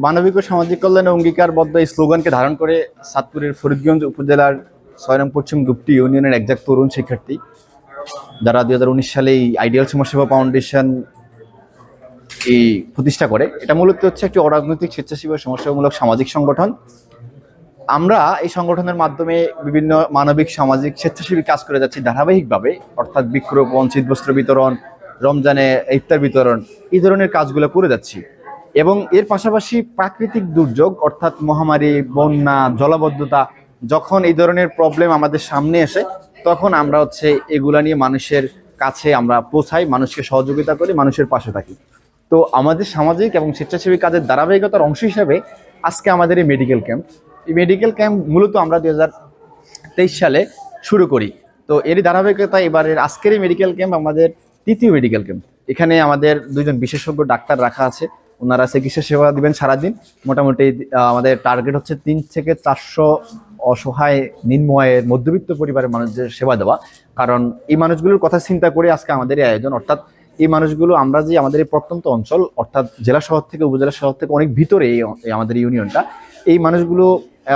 মানবিক ও সামাজিক কল্যাণে অঙ্গীকারবদ্ধ এই স্লোগানকে ধারণ করে চাঁদপুরের ফরিদগঞ্জ উপজেলার ৬ নং পশ্চিম গুপ্তি ইউনিয়নের একজাক তরুণ শিক্ষার্থী যারা ২০১৯ সালে এই আইডিয়াল সমাজসেবা ফাউন্ডেশন এই প্রতিষ্ঠা করে। এটা মূলত হচ্ছে একটি অরাজনৈতিক স্বেচ্ছাসেবী সমাজসেবামূলক সামাজিক সংগঠন। আমরা এই সংগঠনের মাধ্যমে বিভিন্ন মানবিক সামাজিক স্বেচ্ছাসেবী কাজ করে যাচ্ছি ধারাবাহিকভাবে, অর্থাৎ বৃক্ষরোপণ, শীতবস্ত্র বিতরণ, রমজানে ইফতার বিতরণ, এই ধরনের কাজগুলো করে যাচ্ছি। এবং এর পাশাপাশি প্রাকৃতিক দুর্যোগ অর্থাৎ মহামারী, বন্যা, জলাবদ্ধতা, যখন এই ধরনের প্রবলেম আমাদের সামনে আসে তখন আমরা এগুলা নিয়ে মানুষের কাছে আমরা পৌঁছাই, মানুষকে সহযোগিতা করি, মানুষের পাশে থাকি। তো আমাদের সামাজিক এবং স্বেচ্ছাসেবী কাজের ধারাবাহিকতার অংশ হিসাবে আজকে আমাদের এই মেডিকেল ক্যাম্প। এই মেডিকেল ক্যাম্প মূলত আমরা 2023 সালে শুরু করি। তো এরই ধারাবাহিকতা এবারের আজকের এই মেডিকেল ক্যাম্প আমাদের তৃতীয় মেডিকেল ক্যাম্প। এখানে আমাদের 2জন বিশেষজ্ঞ ডাক্তার রাখা আছে, ওনারা চিকিৎসা সেবা দিবেন সারাদিন। মোটামুটি আমাদের টার্গেট হচ্ছে 3 থেকে 400 অসহায় নিম্ন আয়ের মধ্যবিত্ত পরিবারের মানুষদের সেবা দেওয়া। কারণ এই মানুষগুলোর কথা চিন্তা করে আজকে আমাদের এই আয়োজন। অর্থাৎ এই মানুষগুলো, আমরা যে আমাদের এই প্রত্যন্ত অঞ্চল অর্থাৎ জেলা শহর থেকে উপজেলা শহর থেকে অনেক ভিতরে এই আমাদের ইউনিয়নটা, এই মানুষগুলো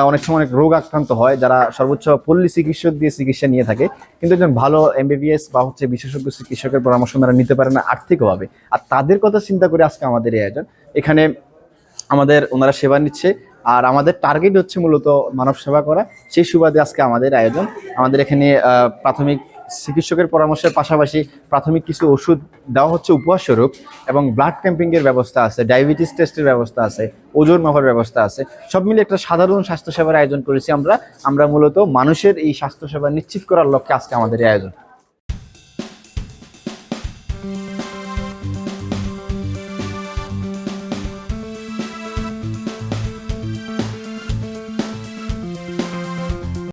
অনেক সময় অনেক রোগ আক্রান্ত হয়, যারা সর্বোচ্চ পল্লী চিকিৎসক দিয়ে চিকিৎসা নিয়ে থাকে, কিন্তু একজন ভালো MBBS বা বিশেষজ্ঞ চিকিৎসকের পরামর্শ তারা নিতে পারে না আর্থিকভাবে। আর তাদের কথা চিন্তা করে আজকে আমাদের এই আয়োজন। এখানে ওনারা সেবা নিচ্ছে, আর আমাদের টার্গেট হচ্ছে মূলত মানব সেবা করা। সেই সুবাদে আজকে আমাদের আয়োজন। আমাদের এখানে প্রাথমিক চিকিৎসকের পরামর্শের পাশাপাশি প্রাথমিক কিছু ওষুধ দেওয়া হচ্ছে উপহার স্বরূপ, এবং ব্লাড ক্যাম্পিংয়ের ব্যবস্থা আছে, ডায়াবেটিস টেস্টের ব্যবস্থা আছে, ওজন মাপার ব্যবস্থা আছে। সব মিলে একটা সাধারণ স্বাস্থ্যসেবার আয়োজন করেছি আমরা মূলত মানুষের এই স্বাস্থ্যসেবা নিশ্চিত করার লক্ষ্যে আজকে আমাদের এই আয়োজন।